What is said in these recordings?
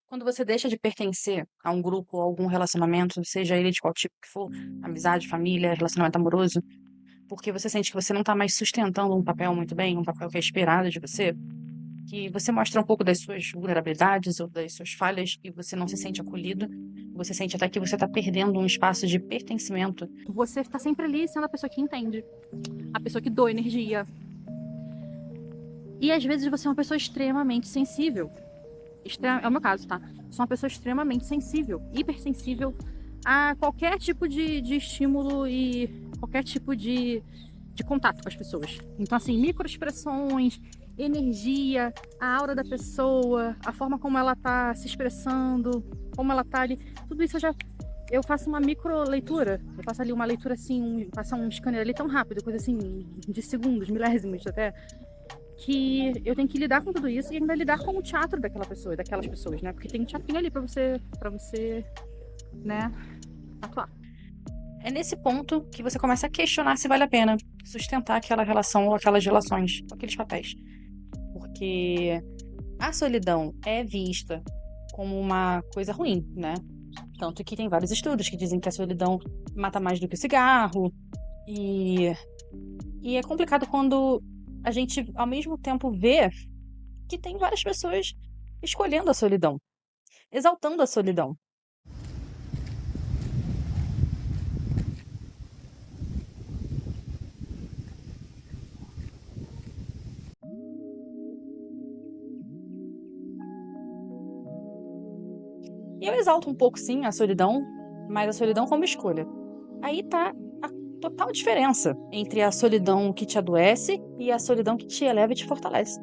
Quando você deixa de pertencer a um grupo ou algum relacionamento, seja ele de qual tipo que for, amizade, família, relacionamento amoroso, porque você sente que você não tá mais sustentando um papel muito bem, um papel que é esperado de você, que você mostra um pouco das suas vulnerabilidades ou das suas falhas e você não se sente acolhido, você sente até que você tá perdendo um espaço de pertencimento. Você tá sempre ali sendo a pessoa que entende, a pessoa que doa energia. E às vezes você é uma pessoa extremamente sensível. É o meu caso, tá? Sou uma pessoa extremamente sensível, hipersensível a qualquer tipo de estímulo e qualquer tipo de contato com as pessoas. Então, assim, microexpressões, energia, a aura da pessoa, a forma como ela tá se expressando, como ela tá ali, tudo isso eu faço uma micro leitura. Eu faço ali uma leitura assim, passar um scanner ali tão rápido, coisa assim, de segundos, milésimos até, que eu tenho que lidar com tudo isso e ainda lidar com o teatro daquela pessoa, daquelas pessoas, né? Porque tem um teatrinho ali pra você, né, atuar. É nesse ponto que você começa a questionar se vale a pena sustentar aquela relação ou aquelas relações, ou aqueles papéis. Porque a solidão é vista como uma coisa ruim, né? Tanto que tem vários estudos que dizem que a solidão mata mais do que o cigarro. E, e é complicado quando a gente, ao mesmo tempo, vê que tem várias pessoas escolhendo a solidão, exaltando a solidão. E eu exalto um pouco, sim, a solidão, mas a solidão como escolha. Aí tá a total diferença entre a solidão que te adoece e a solidão que te eleva e te fortalece.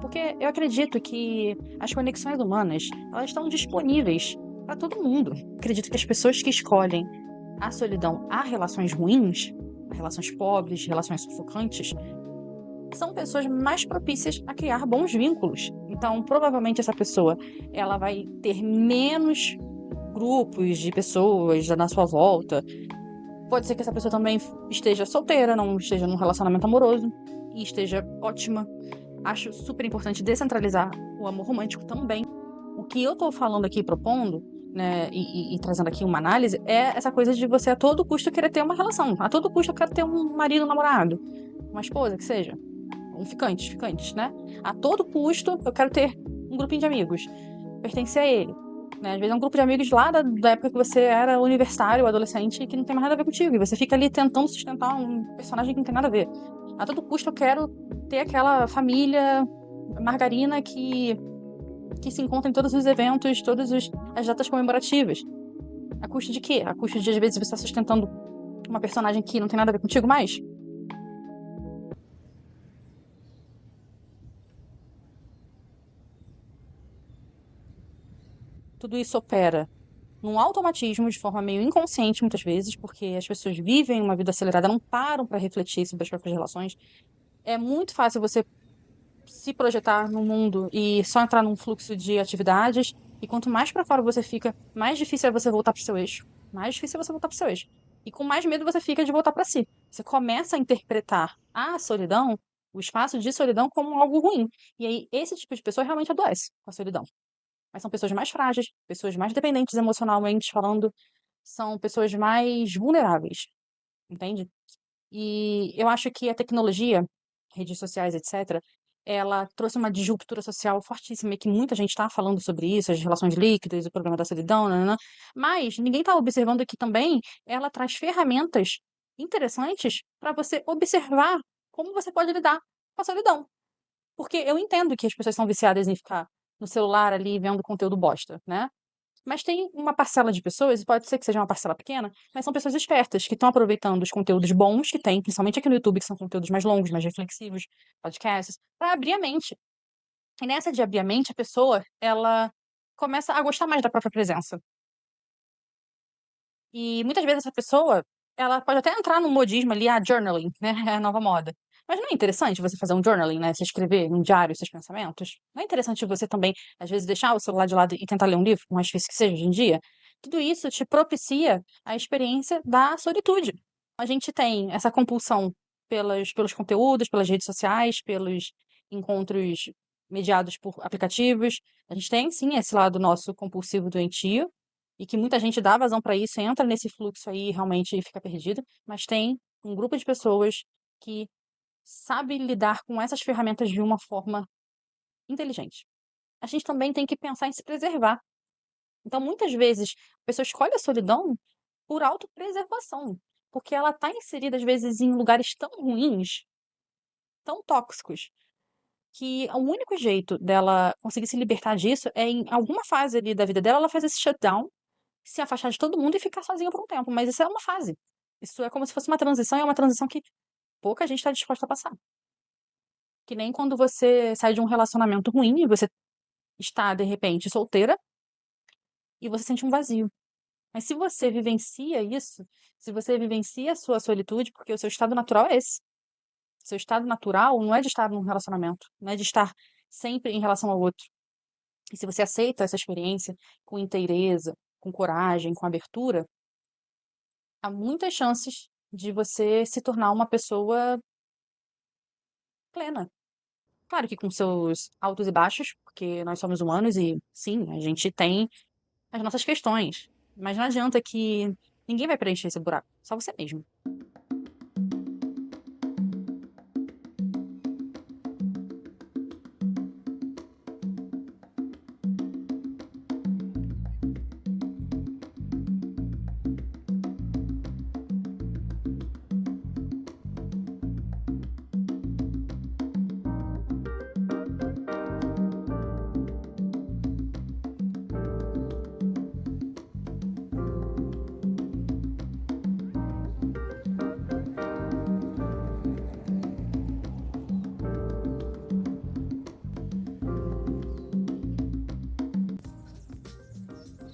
Porque eu acredito que as conexões humanas, elas estão disponíveis para todo mundo. Acredito que as pessoas que escolhem a solidão a relações ruins, a relações pobres, relações sufocantes, são pessoas mais propícias a criar bons vínculos. Então, provavelmente essa pessoa, ela vai ter menos grupos de pessoas na sua volta. Pode ser que essa pessoa também esteja solteira, não esteja num relacionamento amoroso e esteja ótima. Acho super importante descentralizar o amor romântico também. O que eu tô falando aqui, propondo, né, e trazendo aqui uma análise, é essa coisa de você a todo custo querer ter uma relação. A todo custo eu quero ter um marido, um namorado, uma esposa, que seja. Um ficante, né? A todo custo eu quero ter um grupinho de amigos, pertencer a ele. Né? Às vezes é um grupo de amigos lá da época que você era universitário, adolescente, que não tem mais nada a ver contigo. E você fica ali tentando sustentar um personagem que não tem nada a ver. A todo custo eu quero ter aquela família margarina que se encontra em todos os eventos, as datas comemorativas. A custo de quê? A custo de, às vezes, você estar sustentando uma personagem que não tem nada a ver contigo mais? Tudo isso opera num automatismo de forma meio inconsciente, muitas vezes, porque as pessoas vivem uma vida acelerada, não param para refletir sobre as próprias relações. É muito fácil você se projetar no mundo e só entrar num fluxo de atividades, e quanto mais para fora você fica, mais difícil é você voltar para o seu eixo. Mais difícil é você voltar para o seu eixo. E com mais medo você fica de voltar para si. Você começa a interpretar a solidão, o espaço de solidão, como algo ruim. E aí, esse tipo de pessoa realmente adoece com a solidão. Mas são pessoas mais frágeis, pessoas mais dependentes emocionalmente falando, são pessoas mais vulneráveis, entende? E eu acho que a tecnologia, redes sociais, etc., ela trouxe uma disruptura social fortíssima e que muita gente está falando sobre isso, as relações líquidas, o problema da solidão, nananã, mas ninguém está observando que também ela traz ferramentas interessantes para você observar como você pode lidar com a solidão. Porque eu entendo que as pessoas são viciadas em ficar no celular ali vendo conteúdo bosta, né? Mas tem uma parcela de pessoas, e pode ser que seja uma parcela pequena, mas são pessoas espertas que estão aproveitando os conteúdos bons que tem, principalmente aqui no YouTube, que são conteúdos mais longos, mais reflexivos, podcasts, para abrir a mente. E nessa de abrir a mente, a pessoa, ela começa a gostar mais da própria presença. E muitas vezes essa pessoa, ela pode até entrar no modismo ali, journaling, né? É a nova moda. Mas não é interessante você fazer um journaling, né? Você escrever num diário os seus pensamentos? Não é interessante você também, às vezes, deixar o celular de lado e tentar ler um livro, por mais difícil que seja hoje em dia? Tudo isso te propicia a experiência da solitude. A gente tem essa compulsão pelos conteúdos, pelas redes sociais, pelos encontros mediados por aplicativos. A gente tem, sim, esse lado nosso compulsivo doentio, e que muita gente dá vazão para isso, entra nesse fluxo aí e realmente fica perdida, mas tem um grupo de pessoas que sabe lidar com essas ferramentas de uma forma inteligente. A gente também tem que pensar em se preservar. Então, muitas vezes, a pessoa escolhe a solidão por autopreservação, porque ela está inserida, às vezes, em lugares tão ruins, tão tóxicos, que o único jeito dela conseguir se libertar disso é em alguma fase ali da vida dela, ela fazer esse shutdown, se afastar de todo mundo e ficar sozinha por um tempo. Mas isso é uma fase. Isso é como se fosse uma transição, e é uma transição que pouca gente está disposta a passar. Que nem quando você sai de um relacionamento ruim e você está, de repente, solteira e você sente um vazio. Mas se você vivencia isso, se você vivencia a sua solitude, porque o seu estado natural é esse. O seu estado natural não é de estar num relacionamento, não é de estar sempre em relação ao outro. E se você aceita essa experiência com inteireza, com coragem, com abertura, há muitas chances de você se tornar uma pessoa plena. Claro que com seus altos e baixos, porque nós somos humanos e, sim, a gente tem as nossas questões. Mas não adianta que ninguém vai preencher esse buraco, só você mesmo.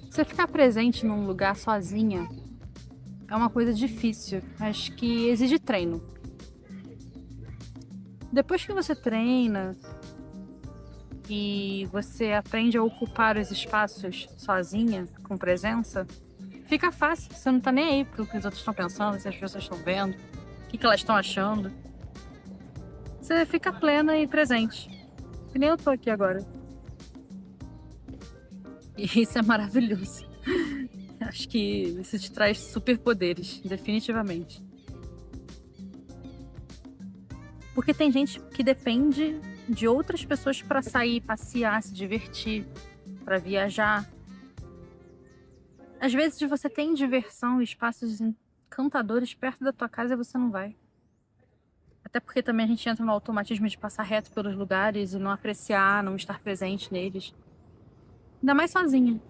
Você ficar presente num lugar sozinha é uma coisa difícil, mas que exige treino. Depois que você treina e você aprende a ocupar os espaços sozinha, com presença, fica fácil. Você não tá nem aí pro que os outros estão pensando, se as pessoas estão vendo, o que elas estão achando. Você fica plena e presente. Que nem eu tô aqui agora. E isso é maravilhoso. Acho que isso te traz superpoderes, definitivamente. Porque tem gente que depende de outras pessoas para sair, passear, se divertir, para viajar. Às vezes você tem diversão e espaços encantadores perto da tua casa e você não vai. Até porque também a gente entra no automatismo de passar reto pelos lugares e não apreciar, não estar presente neles. Ainda mais sozinha.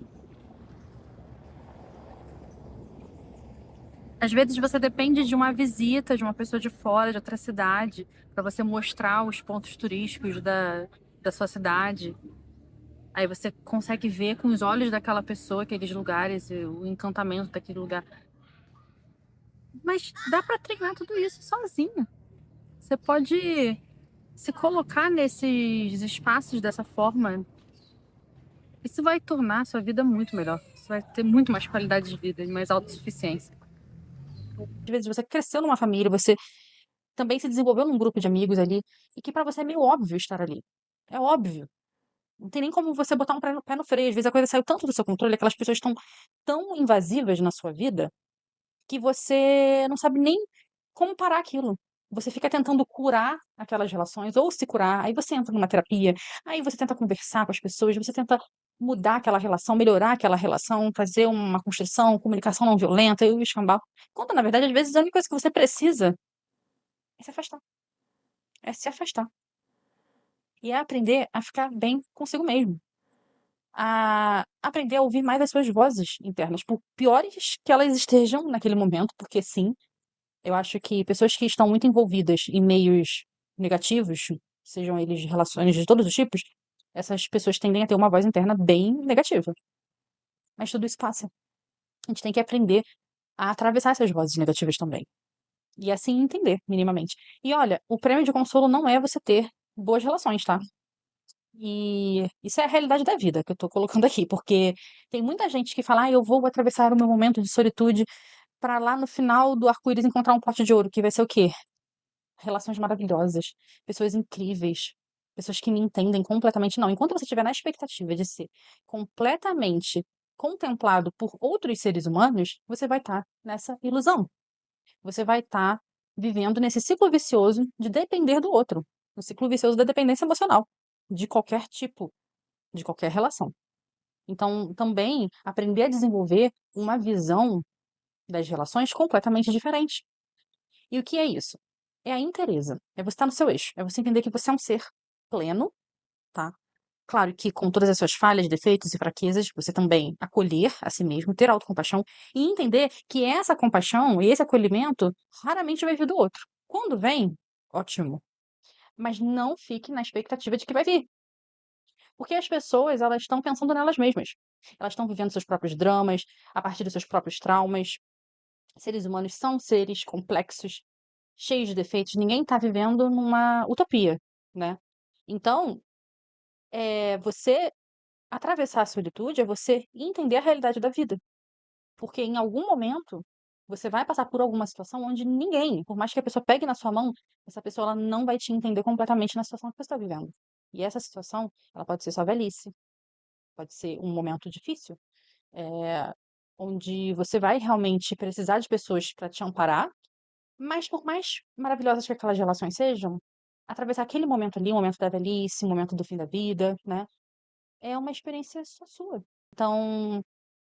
Às vezes você depende de uma visita de uma pessoa de fora, de outra cidade, para você mostrar os pontos turísticos da sua cidade. Aí você consegue ver com os olhos daquela pessoa aqueles lugares, e o encantamento daquele lugar. Mas dá para treinar tudo isso sozinha. Você pode se colocar nesses espaços dessa forma. Isso vai tornar a sua vida muito melhor. Você vai ter muito mais qualidade de vida e mais autossuficiência. Às vezes você cresceu numa família, você também se desenvolveu num grupo de amigos ali, e que pra você é meio óbvio estar ali. É óbvio. Não tem nem como você botar um pé no freio. Às vezes a coisa saiu tanto do seu controle, aquelas pessoas estão tão invasivas na sua vida, que você não sabe nem como parar aquilo. Você fica tentando curar aquelas relações, ou se curar, aí você entra numa terapia, aí você tenta conversar com as pessoas, você tenta mudar aquela relação, melhorar aquela relação, fazer uma construção, comunicação não violenta, e o escambau. Quando, na verdade, às vezes a única coisa que você precisa é se afastar. É se afastar. E é aprender a ficar bem consigo mesmo. A aprender a ouvir mais as suas vozes internas, por piores que elas estejam naquele momento, porque sim, eu acho que pessoas que estão muito envolvidas em meios negativos, sejam eles relações de todos os tipos, essas pessoas tendem a ter uma voz interna bem negativa. Mas tudo isso passa. A gente tem que aprender a atravessar essas vozes negativas também. E assim entender, minimamente. E olha, o prêmio de consolo não é você ter boas relações, tá? E isso é a realidade da vida que eu tô colocando aqui, porque tem muita gente que fala: "Ah, eu vou atravessar o meu momento de solitude pra lá no final do arco-íris encontrar um pote de ouro", que vai ser o quê? Relações maravilhosas, pessoas incríveis, pessoas que me entendem completamente, não. Enquanto você estiver na expectativa de ser completamente contemplado por outros seres humanos, você vai estar nessa ilusão. Você vai estar vivendo nesse ciclo vicioso de depender do outro, no ciclo vicioso da dependência emocional, de qualquer tipo, de qualquer relação. Então, também aprender a desenvolver uma visão das relações completamente diferente. E o que é isso? É a inteireza. É você estar no seu eixo. É você entender que você é um ser pleno, tá? Claro que com todas as suas falhas, defeitos e fraquezas, você também acolher a si mesmo, ter autocompaixão e entender que essa compaixão e esse acolhimento raramente vai vir do outro. Quando vem, ótimo. Mas não fique na expectativa de que vai vir. Porque as pessoas, elas estão pensando nelas mesmas. Elas estão vivendo seus próprios dramas, a partir dos seus próprios traumas. Seres humanos são seres complexos, cheios de defeitos. Ninguém está vivendo numa utopia, né? Então, você atravessar a solitude é você entender a realidade da vida. Porque em algum momento você vai passar por alguma situação onde ninguém, por mais que a pessoa pegue na sua mão, essa pessoa ela não vai te entender completamente na situação que você está vivendo. E essa situação, ela pode ser sua velhice, pode ser um momento difícil, onde você vai realmente precisar de pessoas para te amparar, mas por mais maravilhosas que aquelas relações sejam, atravessar aquele momento ali, o momento da velhice, o momento do fim da vida, né, é uma experiência só sua. Então,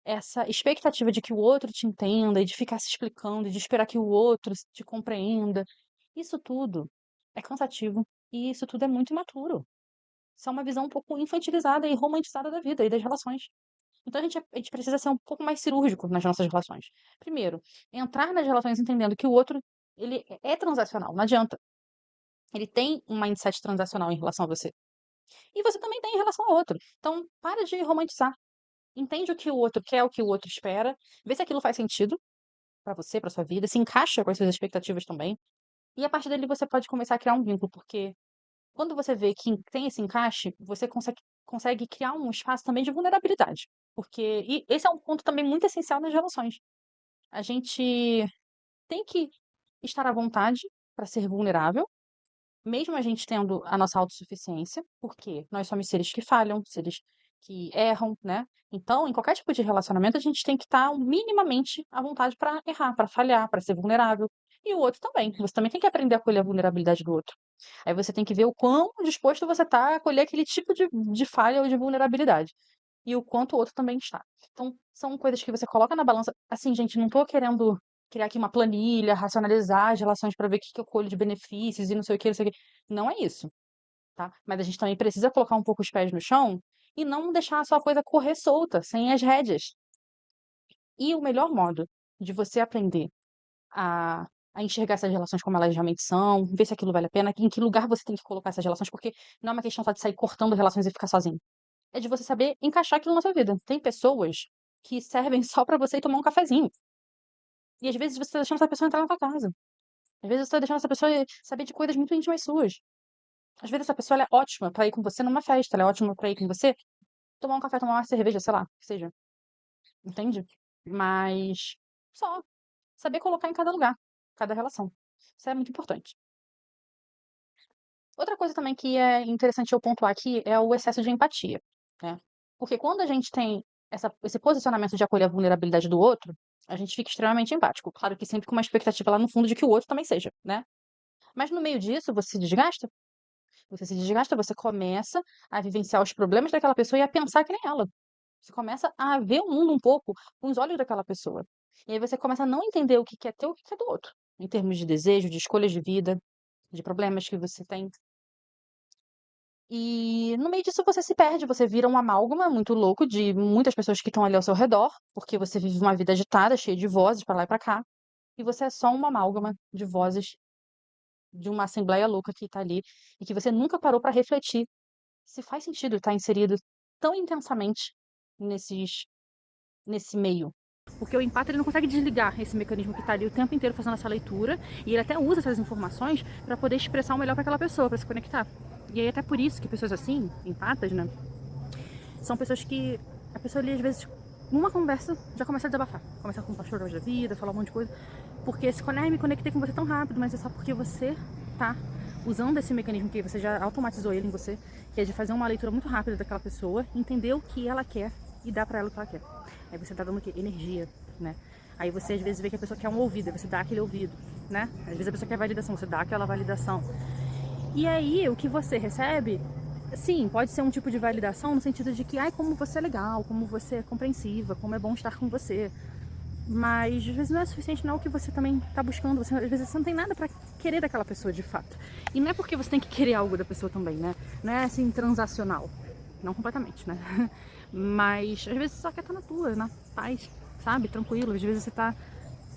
essa expectativa de que o outro te entenda e de ficar se explicando e de esperar que o outro te compreenda, isso tudo é cansativo e isso tudo é muito imaturo. Isso é uma visão um pouco infantilizada e romantizada da vida e das relações. Então a gente precisa ser um pouco mais cirúrgico nas nossas relações. Primeiro, entrar nas relações entendendo que o outro ele é transacional, não adianta. Ele tem um mindset transacional em relação a você. E você também tem em relação ao outro. Então, para de romantizar. Entende o que o outro quer, o que o outro espera, vê se aquilo faz sentido pra você, pra sua vida, se encaixa com as suas expectativas também. E a partir dali você pode começar a criar um vínculo, porque quando você vê que tem esse encaixe, você consegue criar um espaço também de vulnerabilidade. Porque e esse é um ponto também muito essencial nas relações. A gente tem que estar à vontade para ser vulnerável, mesmo a gente tendo a nossa autossuficiência, porque nós somos seres que falham, seres que erram, né? Então, em qualquer tipo de relacionamento, a gente tem que estar minimamente à vontade para errar, para falhar, para ser vulnerável. E o outro também. Você também tem que aprender a acolher a vulnerabilidade do outro. Aí você tem que ver o quão disposto você está a acolher aquele tipo de falha ou de vulnerabilidade. E o quanto o outro também está. Então, são coisas que você coloca na balança. Assim, gente, não tô querendo criar aqui uma planilha, racionalizar as relações para ver o que que eu colho de benefícios e não sei o que, não sei o que. Não é isso, tá? Mas a gente também precisa colocar um pouco os pés no chão e não deixar a sua coisa correr solta, sem as rédeas. E o melhor modo de você aprender a enxergar essas relações como elas realmente são, ver se aquilo vale a pena, em que lugar você tem que colocar essas relações, porque não é uma questão só de sair cortando relações e ficar sozinho. É de você saber encaixar aquilo na sua vida. Tem pessoas que servem só pra você ir tomar um cafezinho. E às vezes você tá deixando essa pessoa entrar na tua casa. Às vezes você tá deixando essa pessoa saber de coisas muito íntimas suas. Às vezes essa pessoa ela é ótima pra ir com você numa festa, ela é ótima pra ir com você tomar um café, tomar uma cerveja, sei lá, que seja. Entende? Mas só saber colocar em cada lugar, cada relação. Isso é muito importante. Outra coisa também que é interessante eu pontuar aqui é o excesso de empatia, né? Porque quando a gente tem esse posicionamento de acolher a vulnerabilidade do outro, a gente fica extremamente empático. Claro que sempre com uma expectativa lá no fundo de que o outro também seja, né? Mas no meio disso, você se desgasta. Você se desgasta, você começa a vivenciar os problemas daquela pessoa e a pensar que nem ela. Você começa a ver o mundo um pouco com os olhos daquela pessoa. E aí você começa a não entender o que é teu e o que é do outro, em termos de desejo, de escolhas de vida, de problemas que você tem. E no meio disso você se perde, você vira um amálgama muito louco de muitas pessoas que estão ali ao seu redor, porque você vive uma vida agitada, cheia de vozes pra lá e pra cá, e você é só uma amálgama de vozes de uma assembleia louca que tá ali e que você nunca parou pra refletir se faz sentido estar inserido tão intensamente nesse meio. Porque o empata ele não consegue desligar esse mecanismo que está ali o tempo inteiro fazendo essa leitura, e ele até usa essas informações para poder expressar o melhor para aquela pessoa, para se conectar. E aí até por isso que pessoas assim, empatas, né, são pessoas que a pessoa ali às vezes numa conversa já começa a desabafar, começa com o pastor da vida, falar um monte de coisa, porque me conectei com você tão rápido, mas é só porque você tá usando esse mecanismo que você já automatizou ele em você, que é de fazer uma leitura muito rápida daquela pessoa, entender o que ela quer e dar pra ela o que ela quer. Aí você tá dando o quê? Energia, né? Aí você às vezes vê que a pessoa quer um ouvido, aí você dá aquele ouvido, né? Às vezes a pessoa quer validação, você dá aquela validação. E aí, o que você recebe, sim, pode ser um tipo de validação no sentido de que, ai, como você é legal, como você é compreensiva, como é bom estar com você. Mas às vezes não é suficiente, não é o que você também tá buscando. Você, às vezes você não tem nada pra querer daquela pessoa de fato. E não é porque você tem que querer algo da pessoa também, né? Não é assim transacional. Não completamente, né? Mas às vezes você só quer estar na tua, na paz, sabe? Tranquilo. Às vezes você tá,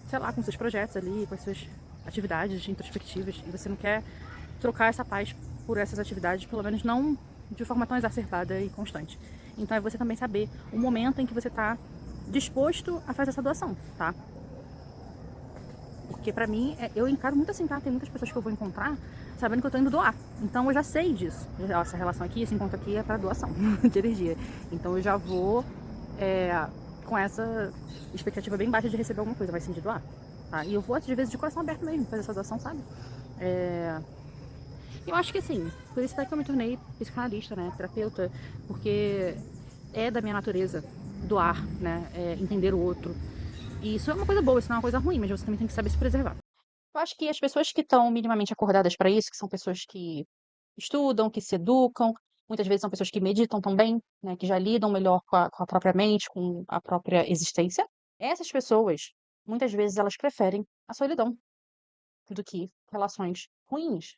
sei lá, com seus projetos ali, com as suas atividades introspectivas, e você não quer trocar essa paz por essas atividades, pelo menos não de forma tão exacerbada e constante. Então é você também saber o momento em que você tá disposto a fazer essa doação, tá? Porque pra mim, eu encaro muito assim, tá? Tem muitas pessoas que eu vou encontrar sabendo que eu tô indo doar. Então eu já sei disso. Essa relação aqui, esse encontro aqui é pra doação de energia. Então eu já vou com essa expectativa bem baixa de receber alguma coisa, vai sim de doar. Tá? E eu vou, às vezes, de coração aberto mesmo fazer essa doação, sabe? Eu acho que assim, por isso até que eu me tornei psicanalista, né? Terapeuta, porque é da minha natureza doar, né? Entender o outro. E isso é uma coisa boa, isso não é uma coisa ruim, mas você também tem que saber se preservar. Eu acho que as pessoas que estão minimamente acordadas para isso, que são pessoas que estudam, que se educam, muitas vezes são pessoas que meditam também, né, que já lidam melhor com a própria mente, com a própria existência. Essas pessoas, muitas vezes, elas preferem a solidão do que relações ruins.